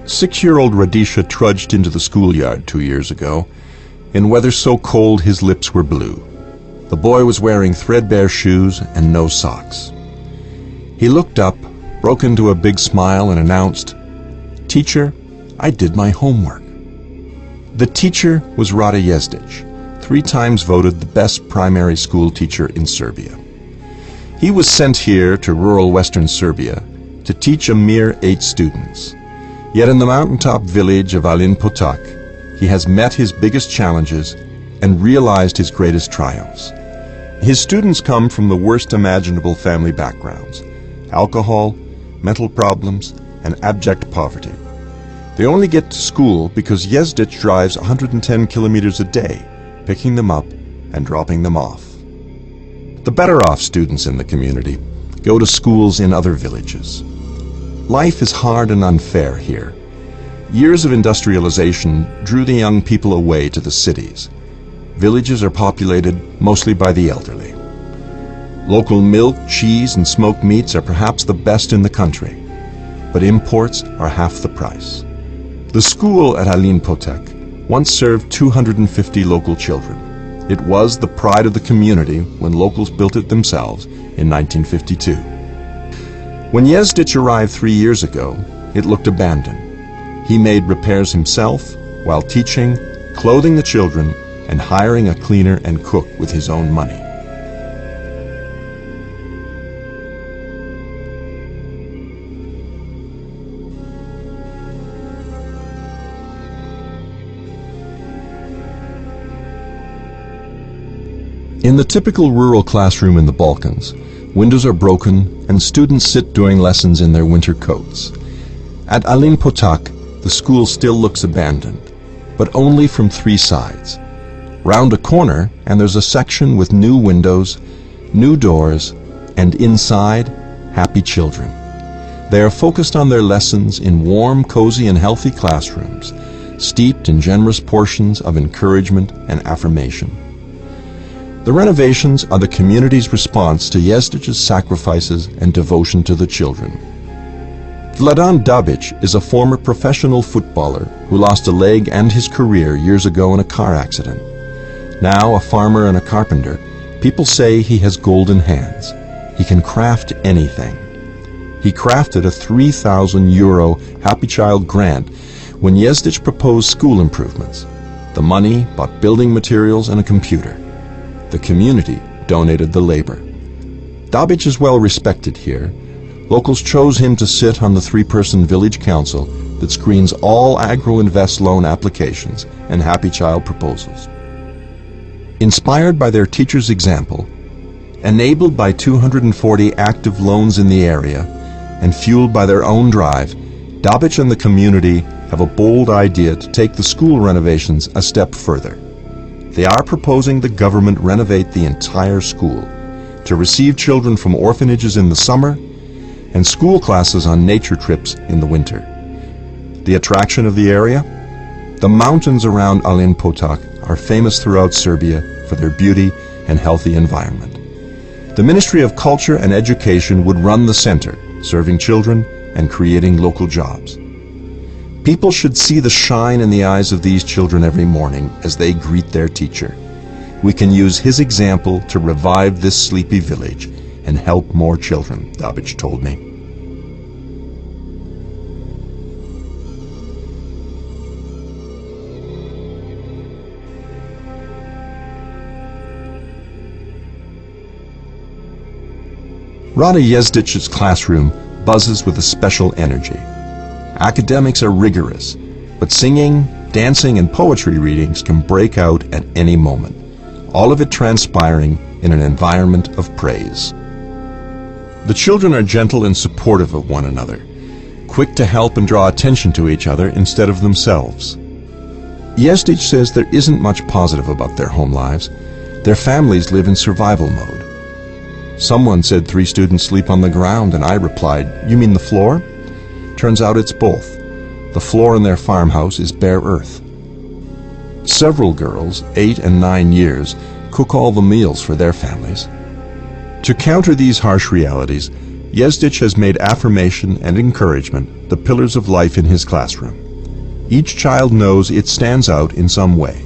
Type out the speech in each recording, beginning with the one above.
6-year-old Radisha trudged into the schoolyard 2 years ago, in weather so cold his lips were blue. The boy was wearing threadbare shoes and no socks. He looked up, broke into a big smile and announced, "Teacher, I did my homework." The teacher was Rada Jezdic, 3 times voted the best primary school teacher in Serbia. He was sent here to rural western Serbia to teach a mere 8 students. Yet in the mountaintop village of Alin Potok, he has met his biggest challenges and realized his greatest triumphs. His students come from the worst imaginable family backgrounds: alcohol, mental problems, and abject poverty. They only get to school because Jezdic drives 110 kilometers a day, picking them up and dropping them off. The better off students in the community go to schools in other villages. Life is hard and unfair here. Years of industrialization drew the young people away to the cities. Villages are populated mostly by the elderly. Local milk, cheese, and smoked meats are perhaps the best in the country, but imports are half the price. The school at Alin Potok once served 250 local children. It was the pride of the community when locals built it themselves in 1952. When Jezdic arrived 3 years ago, it looked abandoned. He made repairs himself while teaching, clothing the children, and hiring a cleaner and cook with his own money. In the typical rural classroom in the Balkans, windows are broken and students sit during lessons in their winter coats. At Alin Potok, the school still looks abandoned, but only from 3 sides. Round a corner, and there's a section with new windows, new doors, and inside, happy children. They are focused on their lessons in warm, cozy, and healthy classrooms, steeped in generous portions of encouragement and affirmation. The renovations are the community's response to Jezdic's sacrifices and devotion to the children. Vladan Dabic is a former professional footballer who lost a leg and his career years ago in a car accident. Now a farmer and a carpenter, people say he has golden hands. He can craft anything. He crafted a €3,000 Happy Child grant when Jezdic proposed school improvements. The money bought building materials and a computer. The community donated the labor. Dabic is well respected here. Locals chose him to sit on the 3-person village council that screens all Agro-Invest loan applications and Happy Child proposals. Inspired by their teacher's example, enabled by 240 active loans in the area, and fueled by their own drive, Dabic and the community have a bold idea to take the school renovations a step further. They are proposing the government renovate the entire school to receive children from orphanages in the summer and school classes on nature trips in the winter. The attraction of the area? The mountains around Alin Potok are famous throughout Serbia for their beauty and healthy environment. The Ministry of Culture and Education would run the center, serving children and creating local jobs. People should see the shine in the eyes of these children every morning as they greet their teacher. We can use his example to revive this sleepy village and help more children, Dabic told me. Rada Jezdic's classroom buzzes with a special energy. Academics are rigorous, but singing, dancing, and poetry readings can break out at any moment, all of it transpiring in an environment of praise. The children are gentle and supportive of one another, quick to help and draw attention to each other instead of themselves. Jezdic says there isn't much positive about their home lives. Their families live in survival mode. Someone said 3 students sleep on the ground, and I replied, "You mean the floor?" Turns out it's both. The floor in their farmhouse is bare earth. Several girls, 8 and 9 years, cook all the meals for their families. To counter these harsh realities, Jezdich has made affirmation and encouragement the pillars of life in his classroom. Each child knows it stands out in some way.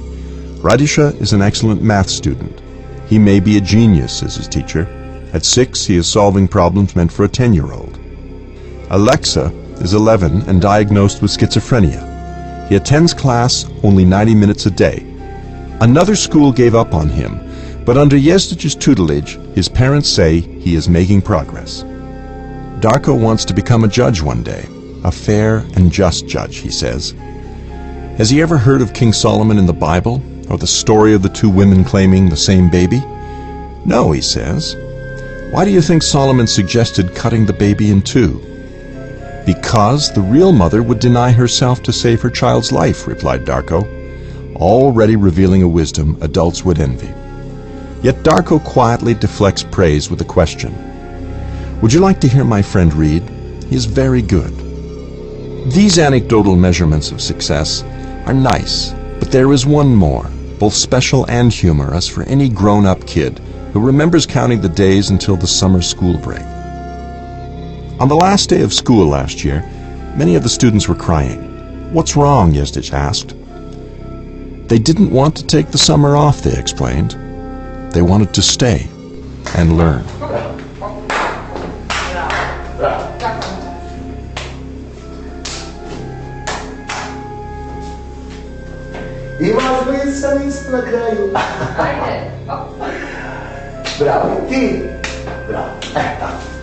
Radisha is an excellent math student. He may be a genius, says his teacher. At 6, he is solving problems meant for a 10-year-old. Alexa is 11 and diagnosed with schizophrenia. He attends class only 90 minutes a day. Another school gave up on him, but under Jezdich's tutelage, his parents say he is making progress. Darko wants to become a judge one day, a fair and just judge, he says. Has he ever heard of King Solomon in the Bible, or the story of the two women claiming the same baby? No, he says. Why do you think Solomon suggested cutting the baby in two? Because the real mother would deny herself to save her child's life, replied Darko, already revealing a wisdom adults would envy. Yet Darko quietly deflects praise with a question. Would you like to hear my friend read? He is very good. These anecdotal measurements of success are nice, but there is one more, both special and humorous for any grown-up kid who remembers counting the days until the summer school break. On the last day of school last year, many of the students were crying. What's wrong? Jezdich asked. They didn't want to take the summer off, they explained. They wanted to stay and learn. I did. Oh. Bravo, Bravo.